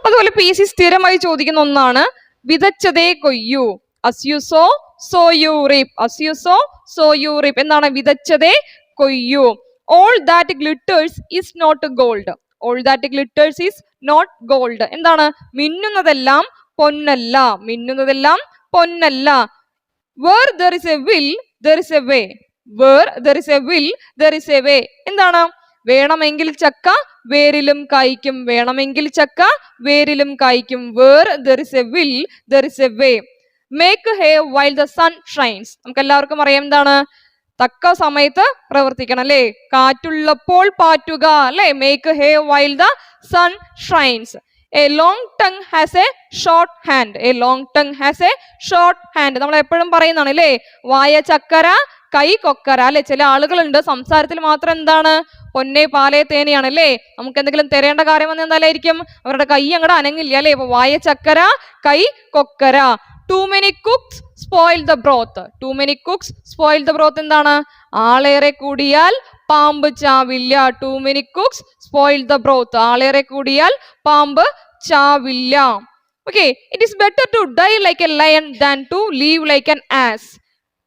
അതുപോലെ PC സ്ഥിരമായി ചോദിക്കുന്ന ഒന്നാണ് വിതച്ചതേ കൊയ്യൂ. as you sow, so you reap. as you sow, so you reap. എന്താണ് വിതച്ചതേ കൊയ്യൂ? all that glitters is not gold. all that glitters is not gold. എന്താണ്? മിന്നുന്നതെല്ലാം പൊന്നല്ല, മിന്നുന്നതെല്ലാം പൊന്നല്ല. where there is a will, there is a way. where there is a will, there is a way. എന്താണ്? വേണമെങ്കിൽ ചക്ക വേരിലും കായ്ക്കും, വേണമെങ്കിൽ ചക്ക വേരിലും കായ്ക്കും. where there is a will, there is a way. make hay while the sun shines. നമുക്ക് എല്ലാവർക്കും അറിയാം എന്താണ്? തക്ക സമയത്ത് പ്രവർത്തിക്കണം അല്ലെ. കാറ്റുള്ളപ്പോൾ പാറ്റുക അല്ലെ. make hay while the sun shines. a long tongue has a short hand. a long tongue has a short hand. നമ്മൾ എപ്പോഴും പറയുന്നതാണ് അല്ലെ. വായ ചക്കര കൈ കൊക്കര അല്ലെ. ചില ആളുകളുണ്ട് സംസാരത്തിൽ മാത്രം എന്താണ് പൊന്നെ പാലേ തേനെയാണ് അല്ലേ. നമുക്ക് എന്തെങ്കിലും തരേണ്ട കാര്യം വന്ന് എന്തായാലും അവരുടെ കൈ അങ്ങോട്ട് അനങ്ങില്ല അല്ലെ. അപ്പൊ വായ ചക്കര കൈ കൊക്കര. too many cooks spoil the broth. too many cooks spoil the broth. എന്താണ്? ആളേറെ കൂടിയാൽ പാമ്പ് ചാവില്ല. too many cooks spoil the broth. ആളേറെ കൂടിയാൽ പാമ്പ് ചാവില്ല. okay, it is better to die like a lion than to live like an ass.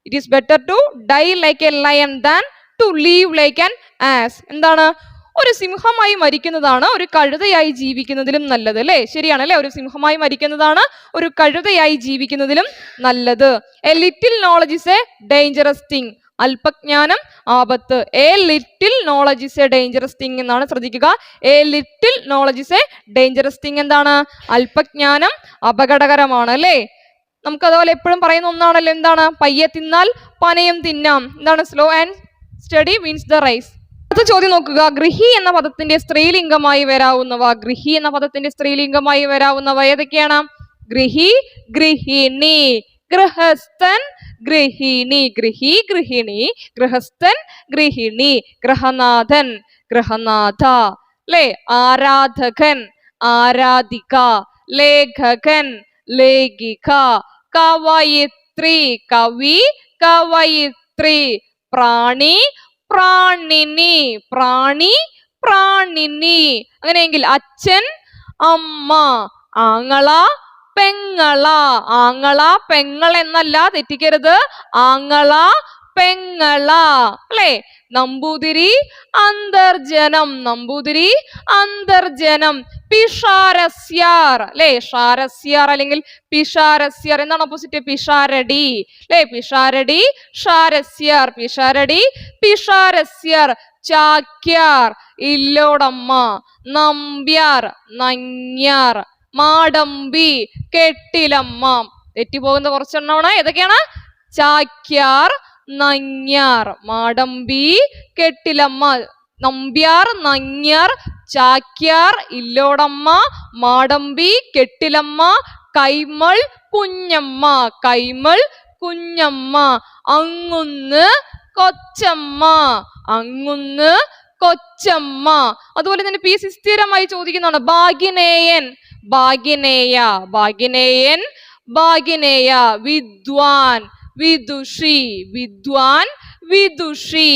it is better to die like a lion than to live like an ass. എന്താണ്? ഒരു സിംഹമായി മരിക്കുന്നതാണ് ഒരു കഴുതയായി ജീവിക്കുന്നതിലും നല്ലത് അല്ലെ. ശരിയാണ് അല്ലെ. ഒരു സിംഹമായി മരിക്കുന്നതാണ് ഒരു കഴുതയായി ജീവിക്കുന്നതിലും നല്ലത്. a little knowledge is a dangerous thing. അല്പജ്ഞാനം ആപത്ത്. a little knowledge is a dangerous thing എന്നാണ്. ശ്രദ്ധിക്കുക. a little knowledge is a dangerous thing. എന്താണ്? അല്പജ്ഞാനം അപകടകരമാണ് അല്ലെ. നമുക്ക് അതുപോലെ എപ്പോഴും പറയുന്ന ഒന്നാണല്ലോ എന്താണ്? പയ്യെ തിന്നാൽ പനയും തിന്നാം. എന്താണ്? Slow and steady wins the race. അടുത്ത ചോദ്യം നോക്കുക. ഗൃഹി എന്ന പദത്തിന്റെ സ്ത്രീലിംഗമായി വരാവുന്നവ. ഗൃഹി എന്ന പദത്തിന്റെ സ്ത്രീലിംഗമായി വരാവുന്നവ ഏതൊക്കെയാണ്? ഗൃഹി, ഗൃഹിണി, ഗൃഹസ്ഥൻ, ഗൃഹിണി. ഗൃഹി, ഗൃഹിണി, ഗൃഹസ്ഥൻ, ഗൃഹിണി, ഗൃഹനാഥൻ, ഗൃഹനാഥ അല്ലെ. ആരാധകൻ, ആരാധിക, ലേഖകൻ, ലേഖിക, കവയിത്രി, കവി, കവയിത്രി, പ്രാണി, പ്രാണിനി, പ്രാണി, പ്രാണിനി. അങ്ങനെയെങ്കിൽ അച്ഛൻ, അമ്മ, ആങ്ങള, പെങ്ങള. ആങ്ങള പെങ്ങൾ എന്നല്ല, തെറ്റിക്കരുത്. ആങ്ങള പെങ്ങള അല്ലെ. നമ്പൂതിരി, അന്തർജനം, നമ്പൂതിരി, അന്തർജനം. പിഷാരസ്യാർ അല്ലെ. ഷാരസ്യാർ അല്ലെങ്കിൽ പിഷാരസ്യാർ. എന്താണ് ഓപ്പോസിറ്റ്? പിഷാരടി അല്ലെ. പിഷാരടി, ഷാരസ്യാർ. പിഷാരടി, പിഷാരസ്യാർ. ചാക്യാർ, ഇല്ലോടമ്മ. നമ്പ്യാർ, നങ്ങ്യാർ. മാടമ്പി, കെട്ടിലമ്മ. തെറ്റിപ്പോകുന്ന കുറച്ചെണ്ണമാണ്. ഏതൊക്കെയാണ്? ചാക്യാർ, നങ്ങ്യാർ, മാടമ്പി, കെട്ടിലമ്മ. നമ്പ്യാർ, നങ്ങ്യാർ, ചാക്യാർ, ഇല്ലോടമ്മ, മാടമ്പി, കെട്ടിലമ്മ, കൈമൾ, കുഞ്ഞമ്മ. കൈമൾ, കുഞ്ഞമ്മ. അങ്ങുന്ന്, കൊച്ചമ്മ. അങ്ങുന്ന്, കൊച്ചമ്മ. അതുപോലെ തന്നെ PC സ്ഥിരമായി ചോദിക്കുന്നതാണ് ഭാഗ്യനേയൻ, ഭാഗ്യനേയ, ഭാഗ്യനേയൻ, ഭാഗ്യനേയ. വിദ്വാൻ, വിദുഷി, വിദ്വാൻ, വിദുഷി.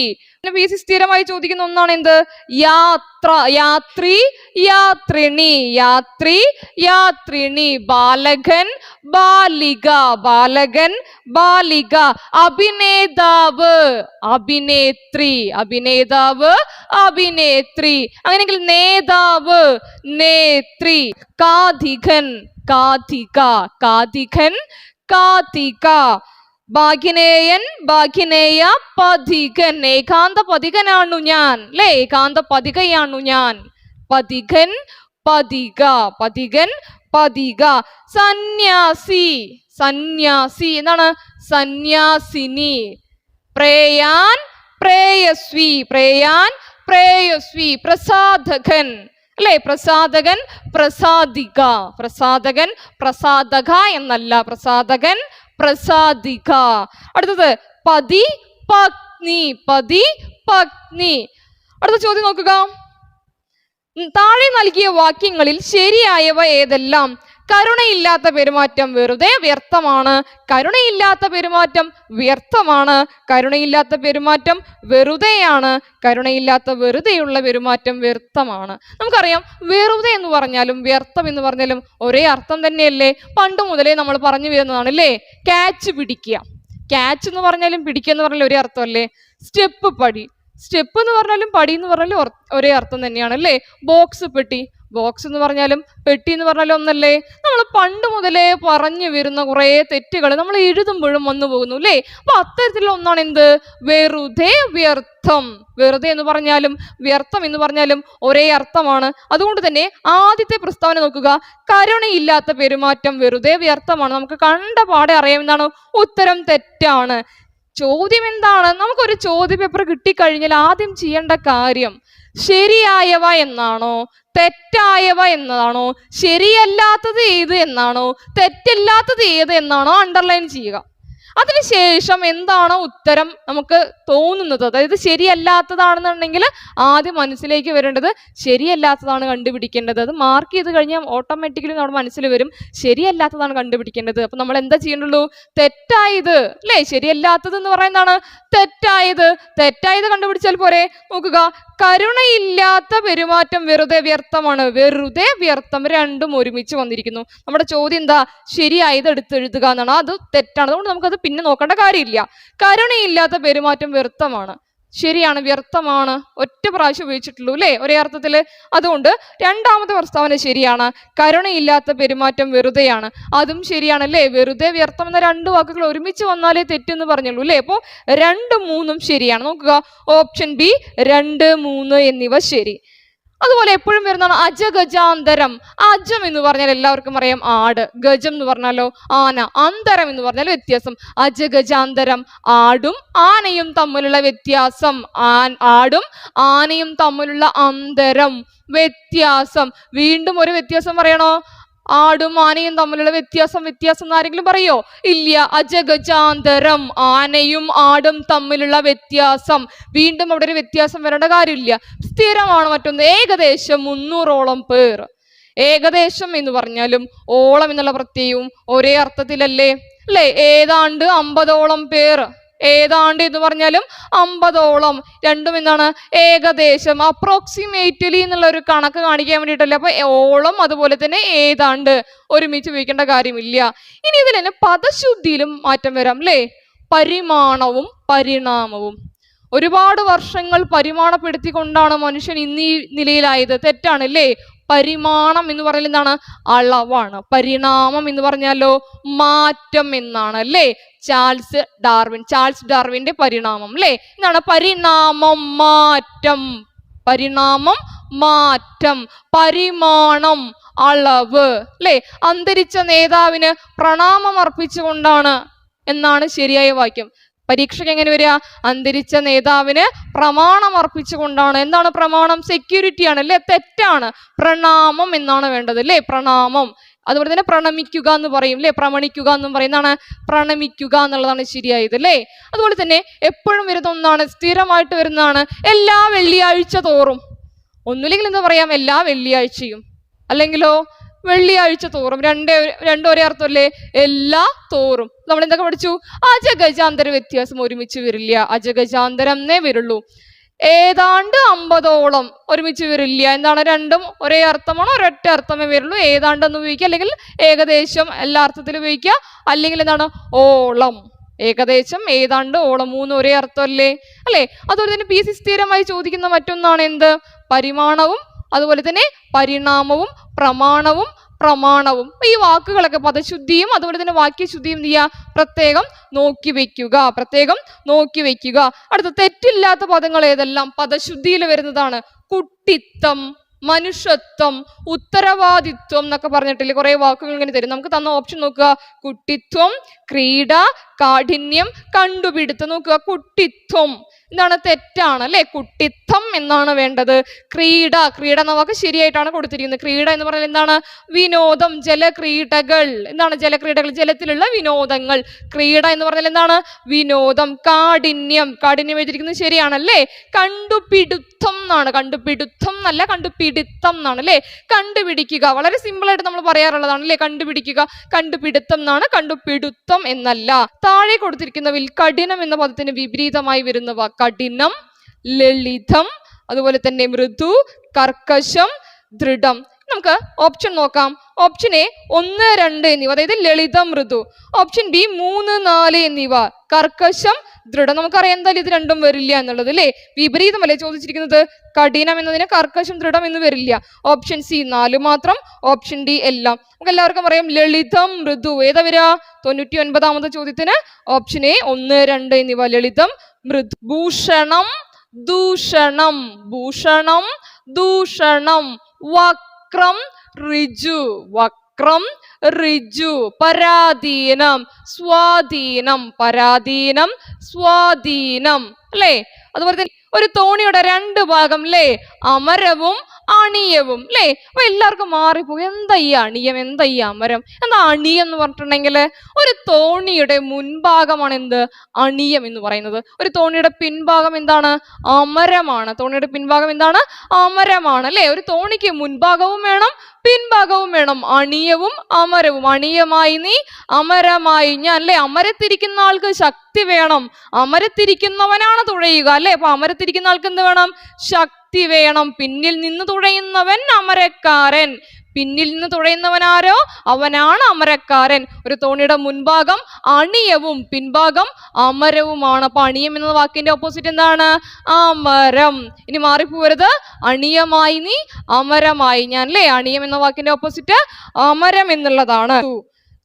PC സ്ഥിരമായി ചോദിക്കുന്ന ഒന്നാണ് എന്ത്? യാത്ര, യാത്രി, യാത്രിണി, യാത്രി, യാത്രിണി. ബാലകൻ, ബാലിക, ബാലകൻ, ബാലിക. അഭിനേതാവ്, അഭിനേത്രി, അഭിനേതാവ്, അഭിനേത്രി. അങ്ങനെയെങ്കിൽ നേതാവ്, നേത്രി. കാഥികൻ, കാഥിക, കാഥികൻ, കാഥിക. ഭാഗ്യനേയൻ, ഭാഗ്യനേയ, പഥികൻ. ഏകാന്ത പഥികനാണു ഞാൻ അല്ലെ. ഏകാന്ത പഥികയാണു ഞാൻ. പഥികൻ, പഥിക, പഥികൻ, പതിക. സന്യാസി, സന്യാസി എന്താണ്? സന്യാസിനി. പ്രേയാൻ പ്രേയസ്വി, പ്രേയാൻ പ്രേയസ്വി. പ്രസാധകൻ അല്ലെ, പ്രസാധകൻ പ്രസാദിക. പ്രസാധകൻ പ്രസാദക എന്നല്ല, പ്രസാധകൻ പ്രസാദിക. അടുത്തത് പതി പത്നി, പതി പത്നി. അടുത്ത ചോദ്യം നോക്കുക. താഴെ നൽകിയ വാക്യങ്ങളിൽ ശരിയായവ ഏതെല്ലാം? കരുണയില്ലാത്ത പെരുമാറ്റം വെറുതെ വ്യർത്ഥമാണ്. കരുണയില്ലാത്ത പെരുമാറ്റം വ്യർത്ഥമാണ്. കരുണയില്ലാത്ത പെരുമാറ്റം വെറുതെയാണ്. കരുണയില്ലാത്ത വെറുതെയുള്ള പെരുമാറ്റം വ്യർത്ഥമാണ്. നമുക്കറിയാം, വെറുതെ എന്ന് പറഞ്ഞാലും വ്യർത്ഥം എന്ന് പറഞ്ഞാലും ഒരേ അർത്ഥം തന്നെയല്ലേ? പണ്ട് മുതലേ നമ്മൾ പറഞ്ഞു വരുന്നതാണ് അല്ലേ? ക്യാച്ച് പിടിക്കുക. ക്യാച്ച് എന്ന് പറഞ്ഞാലും പിടിക്കുക എന്ന് പറഞ്ഞാലും ഒരേ അർത്ഥമല്ലേ? സ്റ്റെപ്പ് പടി, സ്റ്റെപ്പ് എന്ന് പറഞ്ഞാലും പടി എന്ന് പറഞ്ഞാലും ഒരേ അർത്ഥം തന്നെയാണ് അല്ലേ? ബോക്സ് പെട്ടി, ബോക്സ് എന്ന് പറഞ്ഞാലും പെട്ടി എന്ന് പറഞ്ഞാലും ഒന്നല്ലേ? നമ്മൾ പണ്ട് മുതലേ പറഞ്ഞു വരുന്ന കുറെ തെറ്റുകൾ നമ്മൾ എഴുതുമ്പോഴും വന്നു പോകുന്നു അല്ലേ? അപ്പൊ അത്തരത്തിലുള്ള ഒന്നാണ് എന്ത്? വെറുതെ വ്യർത്ഥം. വെറുതെ എന്ന് പറഞ്ഞാലും വ്യർത്ഥം എന്ന് പറഞ്ഞാലും ഒരേ അർത്ഥമാണ്. അതുകൊണ്ട് തന്നെ ആദ്യത്തെ പ്രസ്താവന നോക്കുക. കരുണയില്ലാത്ത പെരുമാറ്റം വെറുതെ വ്യർത്ഥമാണ്. നമുക്ക് കണ്ട പാടെ അറിയാവുന്നതാണ്. ഉത്തരം തെറ്റാണ്. ചോദ്യം എന്താണ്? നമുക്കൊരു ചോദ്യ പേപ്പർ കിട്ടിക്കഴിഞ്ഞാൽ ആദ്യം ചെയ്യേണ്ട കാര്യം ശരിയായവ എന്നാണോ തെറ്റായവ എന്നതാണോ, ശരിയല്ലാത്തത് ഏത് എന്നാണോ തെറ്റില്ലാത്തത് ഏത് എന്നാണോ അണ്ടർലൈൻ ചെയ്യുക. അതിനുശേഷം എന്താണോ ഉത്തരം നമുക്ക് തോന്നുന്നത്, അതായത് ശരിയല്ലാത്തതാണെന്നുണ്ടെങ്കിൽ ആദ്യം മനസ്സിലേക്ക് വരേണ്ടത് ശരിയല്ലാത്തതാണ് കണ്ടുപിടിക്കേണ്ടത്. അത് മാർക്ക് ചെയ്ത് കഴിഞ്ഞാൽ ഓട്ടോമാറ്റിക്കലി നമ്മുടെ മനസ്സിൽ വരും ശരിയല്ലാത്തതാണ് കണ്ടുപിടിക്കേണ്ടത്. അപ്പൊ നമ്മൾ എന്താ ചെയ്യേണ്ടുള്ളൂ? തെറ്റായത് അല്ലേ? ശരിയല്ലാത്തത് എന്ന് പറയുന്നതാണ് തെറ്റായത്. തെറ്റായത് കണ്ടുപിടിച്ചാൽ പോരെ? നോക്കുക, കരുണയില്ലാത്ത പെരുമാറ്റം വെറുതെ വ്യർത്ഥമാണ്. വെറുതെ വ്യർത്ഥം രണ്ടും ഒരുമിച്ച് വന്നിരിക്കുന്നു. നമ്മുടെ ചോദ്യം എന്താ? ശരിയായത് എടുത്തെഴുതുക എന്നാണ്. അത് തെറ്റാണ്. അതുകൊണ്ട് നമുക്കത് പിന്നെ നോക്കേണ്ട കാര്യമില്ല. കരുണയില്ലാത്ത പെരുമാറ്റം വ്യർത്ഥമാണ്. ശരിയാണ്, വ്യർത്ഥമാണ് ഒറ്റ പ്രാവശ്യം ഉപയോഗിച്ചിട്ടുള്ളൂ അല്ലേ? ഒരേ അർത്ഥത്തില്. അതുകൊണ്ട് രണ്ടാമത്തെ പ്രസ്താവന ശരിയാണ്. കരുണയില്ലാത്ത പെരുമാറ്റം വെറുതെയാണ്, അതും ശരിയാണല്ലേ? വെറുതെ വ്യർത്ഥം എന്ന രണ്ട് വാക്കുകൾ ഒരുമിച്ച് വന്നാലേ തെറ്റെന്ന് പറഞ്ഞുള്ളൂ അല്ലേ? അപ്പോൾ 2, 3 ശരിയാണ്. നോക്കുക, ഓപ്ഷൻ ബി 2, 3 എന്നിവ ശരി. അതുപോലെ എപ്പോഴും വരുന്നതാണ് അജഗജാന്തരം. അജം എന്ന് പറഞ്ഞാൽ എല്ലാവർക്കും അറിയാം ആട്, ഗജം എന്ന് പറഞ്ഞാലോ ആന, അന്തരം എന്ന് പറഞ്ഞാൽ വ്യത്യാസം. അജഗജാന്തരം, ആടും ആനയും തമ്മിലുള്ള വ്യത്യാസം. ആടും ആനയും തമ്മിലുള്ള അന്തരം, വ്യത്യാസം. വീണ്ടും ഒരു വ്യത്യാസം പറയണോ? ആടും ആനയും തമ്മിലുള്ള വ്യത്യാസം എന്ന് ആരെങ്കിലും പറയോ? ഇല്ല. അജഗജാന്തരം, ആനയും ആടും തമ്മിലുള്ള വ്യത്യാസം. വീണ്ടും അവിടെ ഒരു വ്യത്യാസം വരേണ്ട കാര്യമില്ല, സ്ഥിരമാണ്. മറ്റൊന്ന് ഏകദേശം 300ഓളം പേർ. ഏകദേശം എന്ന് പറഞ്ഞാലും ഓളം എന്നുള്ള പ്രത്യയവും ഒരേ അർത്ഥത്തിലല്ലേ? അല്ലെ? ഏതാണ്ട് 50ഓളം പേർ. ഏതാണ്ട് എന്ന് പറഞ്ഞാലും 50ഓളം, രണ്ടും എന്താണ്? ഏകദേശം, അപ്രോക്സിമേറ്റ്ലി എന്നുള്ള ഒരു കണക്ക് കാണിക്കാൻ വേണ്ടിയിട്ടല്ലേ. അപ്പൊ ഓളം അതുപോലെ തന്നെ ഏതാണ്ട് ഒരുമിച്ച് ഉപയോഗിക്കേണ്ട കാര്യമില്ല. ഇനി ഇതിൽ തന്നെ പദശുദ്ധിയിലും മാറ്റം വരാം അല്ലേ? പരിമാണവും പരിണാമവും. ഒരുപാട് വർഷങ്ങൾ പരിമാണപ്പെടുത്തിക്കൊണ്ടാണ് മനുഷ്യൻ ഇന്നീ നിലയിലായത്. തെറ്റാണ് അല്ലേ? പരിമാണം എന്ന് പറഞ്ഞാൽ എന്താണ്? അളവാണ്. പരിണാമം എന്ന് പറഞ്ഞാലോ മാറ്റം എന്നാണ് അല്ലേ? ചാൾസ് ഡാർവിന്റെ പരിണാമം അല്ലേ? എന്താണ്? പരിണാമം, മാറ്റം. പരിണാമം, മാറ്റം. പരിമാണം, അളവ് അല്ലേ? അന്തരിച്ച നേതാവിന് പ്രണാമം അർപ്പിച്ചുകൊണ്ടാണ് എന്നാണ് ശരിയായ വാക്യം. പരീക്ഷയ്ക്ക് എങ്ങനെ വരിക? അന്തരിച്ച നേതാവിന് പ്രമാണം അർപ്പിച്ചുകൊണ്ടാണ്. എന്താണ് പ്രമാണം? സെക്യൂരിറ്റി ആണ് അല്ലെ? തെറ്റാണ്. പ്രണാമം എന്നാണ് വേണ്ടത് അല്ലേ? പ്രണാമം. അതുപോലെ തന്നെ പ്രണമിക്കുക എന്ന് പറയും അല്ലെ? പ്രമണിക്കുക എന്നും പറയുന്നതാണ്. പ്രണമിക്കുക എന്നുള്ളതാണ് ശരിയായത് അല്ലേ? അതുപോലെ തന്നെ എപ്പോഴും വരുന്ന ഒന്നാണ്, സ്ഥിരമായിട്ട് വരുന്നതാണ്, എല്ലാ വെള്ളിയാഴ്ച തോറും. ഒന്നുമില്ലെങ്കിൽ എന്താ പറയാം? എല്ലാ വെള്ളിയാഴ്ചയും, അല്ലെങ്കിലോ വെള്ളിയാഴ്ച തോറും. രണ്ടും ഒരേ അർത്ഥമല്ലേ? എല്ലാ തോറും. നമ്മൾ എന്തൊക്കെ പഠിച്ചു? അജഗജാന്തര വ്യത്യാസം ഒരുമിച്ച് വരില്ല, അജഗജാന്തരം എന്നേ വരുള്ളൂ. ഏതാണ്ട് 50ഓളം ഒരുമിച്ച് വരില്ല. എന്താണ്? രണ്ടും ഒരേ അർത്ഥമാണോ? ഒരൊറ്റ അർത്ഥമേ വരുള്ളൂ. ഏതാണ്ട് എന്ന് ഉപയോഗിക്കുക, അല്ലെങ്കിൽ ഏകദേശം എല്ലാ അർത്ഥത്തിലും ഉപയോഗിക്കുക, അല്ലെങ്കിൽ എന്താണ്? ഓളം. ഏകദേശം, ഏതാണ്ട്, ഓളം, 3 ഒരേ അർത്ഥമല്ലേ? അല്ലെ? അതുപോലെ തന്നെ PSC സ്ഥിരമായി ചോദിക്കുന്ന മറ്റൊന്നാണ് എന്ത്? പരിമാണവും അതുപോലെ തന്നെ പരിണാമവും പ്രമാണവും പ്രമാണവും. ഈ വാക്കുകളൊക്കെ പദശുദ്ധിയും അതുപോലെ തന്നെ വാക്യശുദ്ധിയും എന്ത് ചെയ്യുക? പ്രത്യേകം നോക്കി വെക്കുക, പ്രത്യേകം നോക്കി വെക്കുക. അടുത്ത തെറ്റില്ലാത്ത പദങ്ങൾ ഏതെല്ലാം പദശുദ്ധിയിൽ വരുന്നതാണ്? കുട്ടിത്തം, മനുഷ്യത്വം, ഉത്തരവാദിത്വം എന്നൊക്കെ പറഞ്ഞിട്ടില്ലേ കുറെ വാക്കുകൾ ഇങ്ങനെ തരും. നമുക്ക് തന്ന ഓപ്ഷൻ നോക്കുക. കുട്ടിത്വം, ക്രീഡ, കാഠിന്യം, കണ്ടുപിടുത്തം. നോക്കുക, കുട്ടിത്വം എന്താണ്? തെറ്റാണ് അല്ലെ. കുട്ടിത്വം എന്നാണ് വേണ്ടത്. ക്രീഡ, ക്രീഡ എന്ന വാക്ക് ശരിയായിട്ടാണ് കൊടുത്തിരിക്കുന്നത്. ക്രീഡ എന്ന് പറഞ്ഞാൽ എന്താണ്? വിനോദം, ജലക്രീഡകൾ. എന്താണ് ജലക്രീഡകൾ? ജലത്തിലുള്ള വിനോദങ്ങൾ. ക്രീഡ എന്ന് പറഞ്ഞാൽ എന്താണ്? വിനോദം. കാഠിന്യം, കാഠിന്യം എഴുതിയിരിക്കുന്നത് ശരിയാണല്ലേ. കണ്ടുപിടുത്തം എന്നാണ്. കണ്ടുപിടുത്തം എന്നല്ല, കണ്ടുപിടുത്തം എന്നാണ് അല്ലെ. കണ്ടുപിടിക്കുക, വളരെ സിമ്പിൾ ആയിട്ട് നമ്മൾ പറയാറുള്ളതാണ് അല്ലെ. കണ്ടുപിടിക്കുക, കണ്ടുപിടുത്തം എന്നാണ്, കണ്ടുപിടുത്തം എന്നല്ല. താഴെ കൊടുത്തിരിക്കുന്നതിൽ കഠിനം എന്ന പദത്തിന് വിപരീതമായി വരുന്ന വാക്ക് കഠിനം, ലളിതം, അതുപോലെ തന്നെ മൃദു, കർക്കശം, ദൃഢം. നമുക്ക് ഓപ്ഷൻ നോക്കാം. ഓപ്ഷൻ എ 1, 2 എന്നിവ, അതായത് ലളിതം, മൃദു. ഓപ്ഷൻ ബി 3, 4 എന്നിവ കർക്കശം, ദൃഢം. നമുക്കറിയാം എന്തായാലും ഇത് രണ്ടും വരില്ല എന്നുള്ളത് അല്ലേ. വിപരീതമല്ലേ ചോദിച്ചിരിക്കുന്നത്. കഠിനം എന്നതിന് കർക്കശം, ദൃഢം എന്ന് വരില്ല. ഓപ്ഷൻ സി 4 മാത്രം, ഓപ്ഷൻ ഡി എല്ലാം. നമുക്ക് എല്ലാവർക്കും പറയാം ലളിതം, മൃദു. ഏതാ വരിക? 99ാമത്തെ ചോദ്യത്തിന് ഓപ്ഷൻ എ 1, 2 എന്നിവ ലളിതം, മൃദു. ഭൂഷണം, ദൂഷണം. ഭൂഷണം, ദൂഷണം. വക്രം, ഋജു. വക്രം, ഋജു. പരാധീനം, സ്വാധീനം. പരാധീനം, സ്വാധീനം അല്ലേ. അതുപോലെ തന്നെ ഒരു തോണിയുടെ 2 ഭാഗം അല്ലേ, അമരവും അണിയവും അല്ലേ. അപ്പൊ എല്ലാവർക്കും മാറിപ്പോകും, എന്താ ഈ അണിയം, എന്താ ഈ അമരം, എന്താ അണിയം എന്ന് പറഞ്ഞിട്ടുണ്ടെങ്കിൽ ഒരു തോണിയുടെ മുൻഭാഗമാണ് എന്ത്? അണിയം എന്ന് പറയുന്നത്. ഒരു തോണിയുടെ പിൻഭാഗം എന്താണ്? അമരമാണ്. തോണിയുടെ പിൻഭാഗം എന്താണ്? അമരമാണ് അല്ലെ. ഒരു തോണിക്ക് മുൻഭാഗവും വേണം, പിൻഭാഗവും വേണം. അണിയവും അമരവും. അണിയമായി നീ, അമരമായി ഞാൻ അല്ലെ. അമരത്തിരിക്കുന്ന ആൾക്ക് ശക്തി വേണം, അമരത്തിരിക്കുന്നവനാണ് തുഴയുക അല്ലെ. അപ്പൊ അമരത്തിരിക്കുന്ന ആൾക്ക് എന്ത് വേണം? ശക്തി വേണം. പിന്നിൽ നിന്ന് തുഴയുന്നവൻ അമരക്കാരൻ. പിന്നിൽ നിന്ന് തുഴയുന്നവൻ ആരോ? അവനാണ് അമരക്കാരൻ. ഒരു തോണിയുടെ മുൻഭാഗം അണിയവും പിൻഭാഗം അമരവുമാണ്. അപ്പൊ അണിയം എന്ന വാക്കിന്റെ ഓപ്പോസിറ്റ് എന്താണ്? അമരം. ഇനി മാറിപ്പോവരുത്. അണിയമായി നീ, അമരമായി ഞാൻ അല്ലേ. അണിയം എന്ന വാക്കിന്റെ ഓപ്പോസിറ്റ് അമരം എന്നുള്ളതാണ്.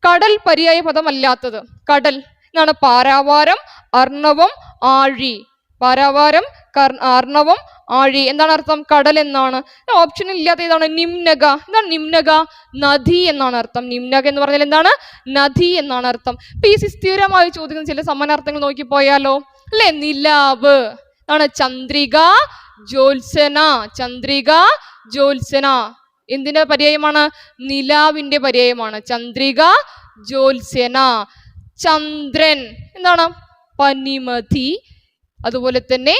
കടൽ പര്യായ പദമല്ലാത്തത്. കടൽ എന്നാണ് പാരാവാരം, അർണവം, ആഴി. പാരാവാരം, അർണവം, ആഴി. എന്താണ് അർത്ഥം? കടൽ എന്നാണ്. ഓപ്ഷൻ ഇല്ലാത്ത ഏതാണ്? നിമ്നക. എന്താണ് നിമ്നക? നദി എന്നാണ് അർത്ഥം. നിമ്നക എന്ന് പറഞ്ഞാൽ എന്താണ്? നദി എന്നാണ് അർത്ഥം. PC സ്ഥിരമായി ചോദിക്കുന്ന ചില സമാനാർത്ഥങ്ങൾ നോക്കിപ്പോയാലോ അല്ലെ. നിലാവ് ആണ്. ചന്ദ്രിക, ജ്യോത്സന. ചന്ദ്രിക, ജ്യോത്സന എന്തിന്റെ പര്യായമാണ്? നിലാവിന്റെ പര്യായമാണ്. ചന്ദ്രിക, ജ്യോത്സന. ചന്ദ്രൻ എന്താണ്? പനിമതി. അതുപോലെ തന്നെ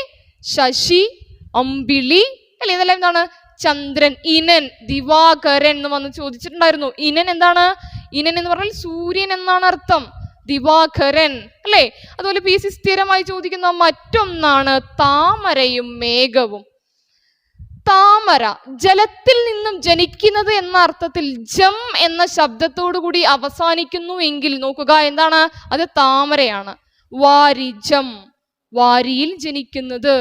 ശശി, അമ്പിളി അല്ലെ. ഇതെല്ലാം എന്താണ്? ചന്ദ്രൻ. ഇനൻ, ദിവാകരൻ എന്ന് വന്ന് ചോദിച്ചിട്ടുണ്ടായിരുന്നു. ഇനൻ എന്താണ്? ഇനൻ എന്ന് പറഞ്ഞാൽ സൂര്യൻ എന്നാണ് അർത്ഥം. ദിവാകരൻ അല്ലെ. അതുപോലെ PC സ്ഥിരമായി ചോദിക്കുന്ന മറ്റൊന്നാണ് താമരയും മേഘവും. താമര ജലത്തിൽ നിന്നും ജനിക്കുന്നത് എന്ന അർത്ഥത്തിൽ ജം എന്ന ശബ്ദത്തോടു കൂടി അവസാനിക്കുന്നു എങ്കിൽ നോക്കുക, എന്താണ് അത്? താമരയാണ്. വാരിജം, വാരിയിൽ ജനിക്കുന്നത്.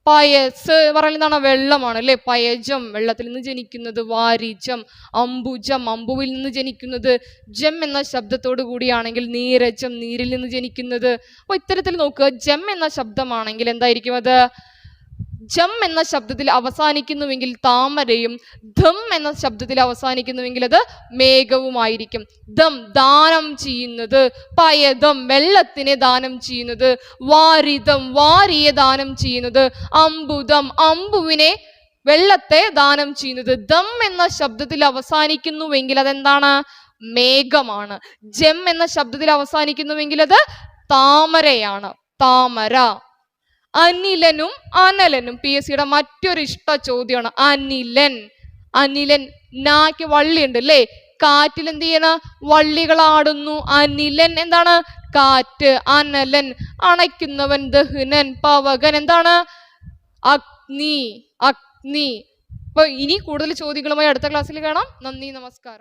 പയസ് പറയുന്നതാണ് വെള്ളമാണ് അല്ലെ. പയജം, വെള്ളത്തിൽ നിന്ന് ജനിക്കുന്നത്. വാരിജം. അംബുജം, അമ്പുവിൽ നിന്ന് ജനിക്കുന്നത്. ജം എന്ന ശബ്ദത്തോടു കൂടിയാണെങ്കിൽ നീരജം, നീരിൽ നിന്ന് ജനിക്കുന്നത്. അപ്പൊ ഇത്തരത്തിൽ നോക്കുക, ജം എന്ന ശബ്ദമാണെങ്കിൽ എന്തായിരിക്കും അത്? ജം എന്ന ശബ്ദത്തിൽ അവസാനിക്കുന്നുവെങ്കിൽ താമരയും, ധം എന്ന ശബ്ദത്തിൽ അവസാനിക്കുന്നുവെങ്കിൽ അത് മേഘവുമായിരിക്കും. ദം ദാനം ചെയ്യുന്നത്, പയദം വെള്ളത്തിനെ ദാനം ചെയ്യുന്നത്, വാരിദം വാരിയെ ദാനം ചെയ്യുന്നത്, അമ്പുദം അമ്പുവിനെ വെള്ളത്തെ ദാനം ചെയ്യുന്നത്. ദം എന്ന ശബ്ദത്തിൽ അവസാനിക്കുന്നുവെങ്കിൽ അതെന്താണ്? മേഘമാണ്. ജം എന്ന ശബ്ദത്തിൽ അവസാനിക്കുന്നുവെങ്കിൽ അത് താമരയാണ്. താമര. അനിലനും അനലനും PSCയുടെ മറ്റൊരു ഇഷ്ട ചോദ്യമാണ്. അനിലൻ. അനിലൻ നാക്ക് വള്ളിയുണ്ട് അല്ലേ. കാറ്റിൽ എന്ത് ചെയ്യണ? വള്ളികളാടുന്നു. അനിലൻ എന്താണ്? കാറ്റ്. അനലൻ അണയ്ക്കുന്നവൻ. ദഹ്നൻ പവകൻ എന്താണ്? അഗ്നി. അഗ്നി. അപ്പൊ ഇനി കൂടുതൽ ചോദ്യങ്ങളുമായി അടുത്ത ക്ലാസ്സിൽ കാണാം. നന്ദി, നമസ്കാരം.